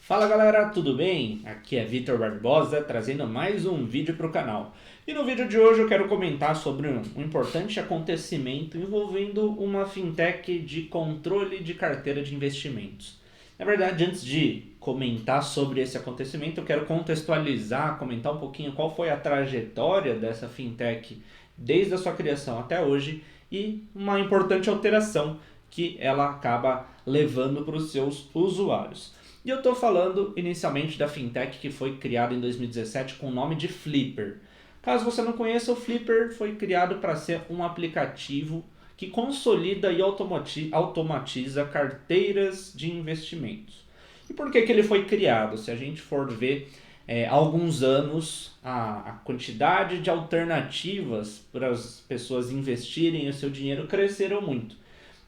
Fala galera, tudo bem? Aqui é Vitor Barbosa trazendo mais um vídeo para o canal. E no vídeo de hoje eu quero comentar sobre um importante acontecimento envolvendo uma fintech de controle de carteira de investimentos. Na verdade, antes de comentar sobre esse acontecimento, eu quero contextualizar, comentar um pouquinho qual foi a trajetória dessa fintech desde a sua criação até hoje e uma importante alteração que ela acaba levando para os seus usuários. E eu estou falando inicialmente da fintech que foi criada em 2017 com o nome de Flipper. Caso você não conheça, o Flipper foi criado para ser um aplicativo que consolida e automatiza carteiras de investimentos. E por que ele foi criado? Se a gente for ver há alguns anos, a quantidade de alternativas para as pessoas investirem o seu dinheiro cresceram muito,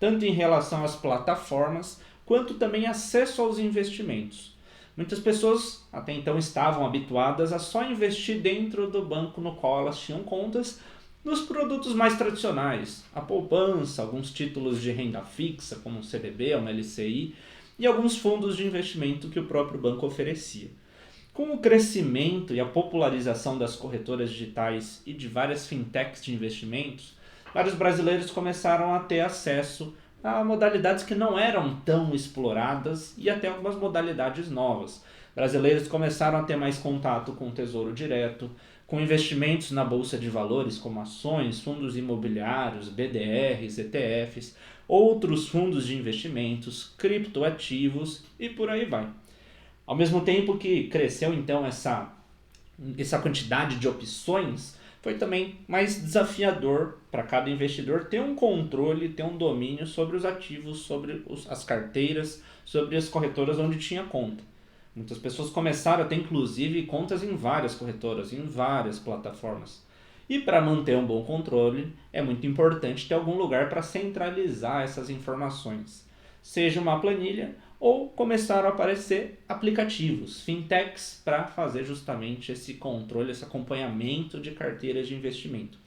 tanto em relação às plataformas, quanto também acesso aos investimentos. Muitas pessoas até então estavam habituadas a só investir dentro do banco no qual elas tinham contas, nos produtos mais tradicionais, a poupança, alguns títulos de renda fixa, como um CDB, uma LCI, e alguns fundos de investimento que o próprio banco oferecia. Com o crescimento e a popularização das corretoras digitais e de várias fintechs de investimentos, vários brasileiros começaram a ter acesso a modalidades que não eram tão exploradas e até algumas modalidades novas. Brasileiros começaram a ter mais contato com o Tesouro Direto, com investimentos na bolsa de valores como ações, fundos imobiliários, BDRs, ETFs, outros fundos de investimentos, criptoativos e por aí vai. Ao mesmo tempo que cresceu então essa quantidade de opções, foi também mais desafiador para cada investidor ter um controle, ter um domínio sobre os ativos, sobre as carteiras, sobre as corretoras onde tinha conta. Muitas pessoas começaram a ter inclusive contas em várias corretoras, em várias plataformas. E para manter um bom controle, é muito importante ter algum lugar para centralizar essas informações, seja uma planilha ou começaram a aparecer aplicativos, fintechs, para fazer justamente esse controle, esse acompanhamento de carteiras de investimento.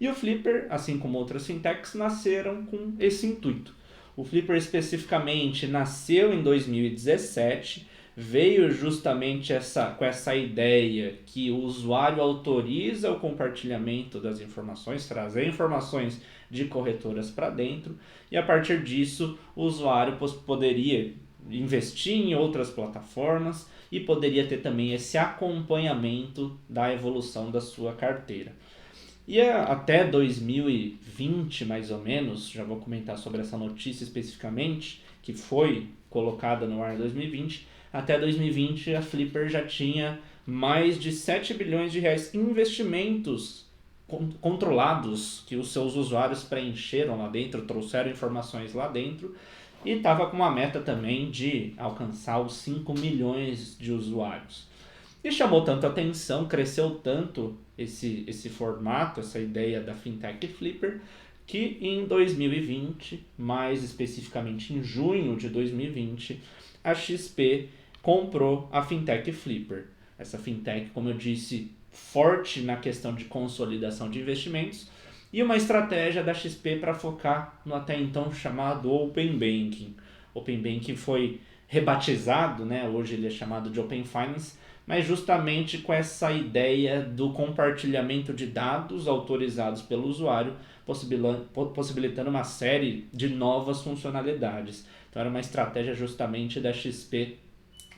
E o Flipper, assim como outras fintechs, nasceram com esse intuito. O Flipper especificamente nasceu em 2017, veio justamente com essa ideia que o usuário autoriza o compartilhamento das informações, trazer informações de corretoras para dentro, e a partir disso o usuário poderia investir em outras plataformas e poderia ter também esse acompanhamento da evolução da sua carteira. E até 2020, mais ou menos, já vou comentar sobre essa notícia especificamente, que foi colocada no ar em 2020, até 2020 a Flipper já tinha mais de 7 bilhões de reais em investimentos controlados que os seus usuários preencheram lá dentro, trouxeram informações lá dentro, e estava com uma meta também de alcançar os 5 milhões de usuários. E chamou tanto atenção, cresceu tanto esse formato, essa ideia da fintech Flipper, que em 2020, mais especificamente em junho de 2020, a XP comprou a fintech Flipper. Essa fintech, como eu disse, forte na questão de consolidação de investimentos e uma estratégia da XP para focar no até então chamado Open Banking. Open Banking foi rebatizado, né? Hoje ele é chamado de Open Finance, mas justamente com essa ideia do compartilhamento de dados autorizados pelo usuário, possibilitando uma série de novas funcionalidades. Então era uma estratégia justamente da XP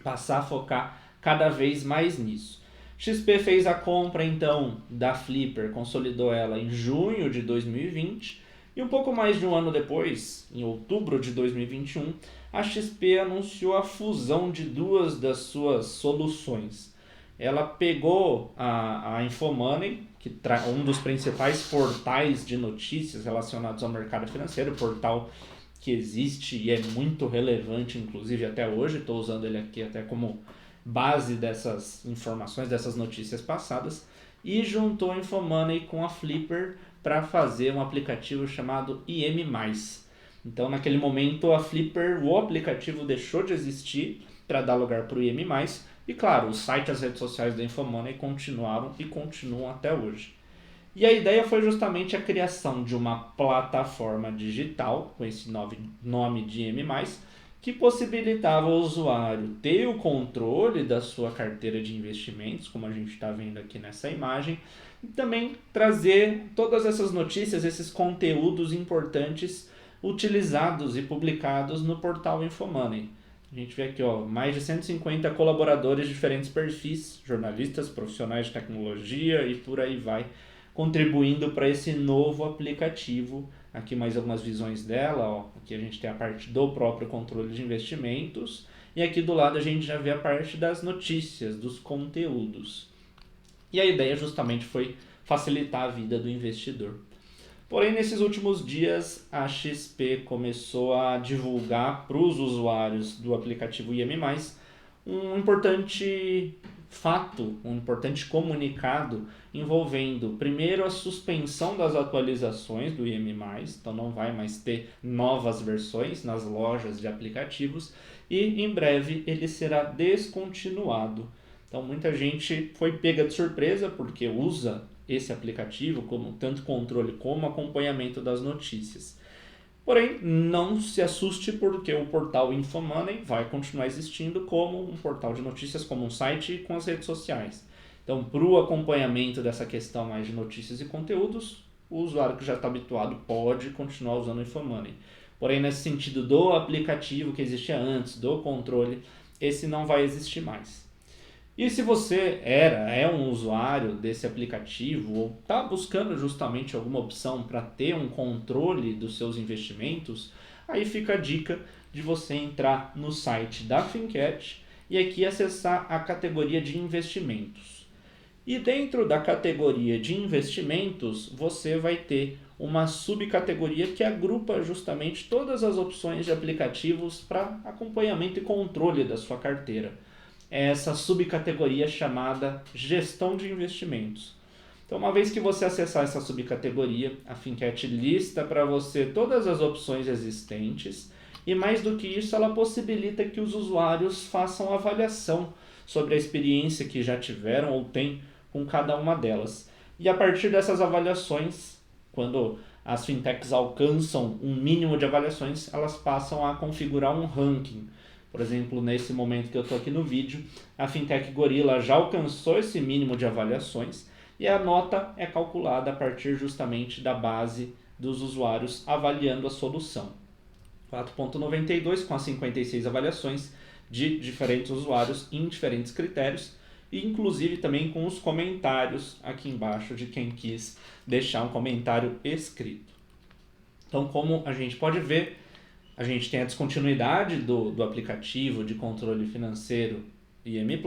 passar a focar cada vez mais nisso. XP fez a compra então da Flipper, consolidou ela em junho de 2020 e um pouco mais de um ano depois, em outubro de 2021, a XP anunciou a fusão de duas das suas soluções. Ela pegou a Infomoney, que um dos principais portais de notícias relacionados ao mercado financeiro, portal que existe e é muito relevante, inclusive até hoje, estou usando ele aqui até como base dessas informações, dessas notícias passadas, e juntou a Infomoney com a Flipper para fazer um aplicativo chamado IM+. Então, naquele momento, o aplicativo deixou de existir para dar lugar para o IM+, e claro, o site e as redes sociais da Infomoney continuaram e continuam até hoje. E a ideia foi justamente a criação de uma plataforma digital, com esse nome de IM+, que possibilitava ao usuário ter o controle da sua carteira de investimentos, como a gente está vendo aqui nessa imagem, e também trazer todas essas notícias, esses conteúdos importantes utilizados e publicados no portal Infomoney. A gente vê aqui, mais de 150 colaboradores de diferentes perfis, jornalistas, profissionais de tecnologia e por aí vai, contribuindo para esse novo aplicativo. Aqui mais algumas visões dela, aqui a gente tem a parte do próprio controle de investimentos e aqui do lado a gente já vê a parte das notícias, dos conteúdos. E a ideia justamente foi facilitar a vida do investidor. Porém, nesses últimos dias, a XP começou a divulgar para os usuários do aplicativo IM+, um importante fato, um importante comunicado envolvendo, primeiro, a suspensão das atualizações do IM+, então não vai mais ter novas versões nas lojas de aplicativos, e em breve ele será descontinuado. Então muita gente foi pega de surpresa porque usa esse aplicativo como tanto controle como acompanhamento das notícias. Porém, não se assuste porque o portal Infomoney vai continuar existindo como um portal de notícias, como um site com as redes sociais. Então, para o acompanhamento dessa questão mais de notícias e conteúdos, o usuário que já está habituado pode continuar usando o Infomoney. Porém, nesse sentido do aplicativo que existia antes, do controle, esse não vai existir mais. E se você é um usuário desse aplicativo ou está buscando justamente alguma opção para ter um controle dos seus investimentos, aí fica a dica de você entrar no site da Fincat e aqui acessar a categoria de investimentos. E dentro da categoria de investimentos, você vai ter uma subcategoria que agrupa justamente todas as opções de aplicativos para acompanhamento e controle da sua carteira. É essa subcategoria chamada gestão de investimentos. Então, uma vez que você acessar essa subcategoria, a Fincat lista para você todas as opções existentes e, mais do que isso, ela possibilita que os usuários façam avaliação sobre a experiência que já tiveram ou têm com cada uma delas. E a partir dessas avaliações, quando as fintechs alcançam um mínimo de avaliações, elas passam a configurar um ranking. Por exemplo, nesse momento que eu estou aqui no vídeo, a Fintech Gorilla já alcançou esse mínimo de avaliações e a nota é calculada a partir justamente da base dos usuários avaliando a solução. 4.92 com as 56 avaliações de diferentes usuários em diferentes critérios e inclusive também com os comentários aqui embaixo de quem quis deixar um comentário escrito. Então, como a gente pode ver, a gente tem a descontinuidade do aplicativo de controle financeiro IM+,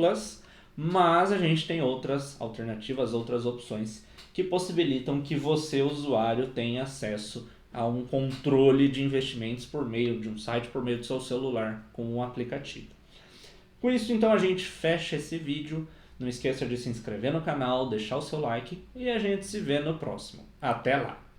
mas a gente tem outras alternativas, outras opções que possibilitam que você, usuário, tenha acesso a um controle de investimentos por meio de um site, por meio do seu celular, com um aplicativo. Com isso, então, a gente fecha esse vídeo. Não esqueça de se inscrever no canal, deixar o seu like e a gente se vê no próximo. Até lá!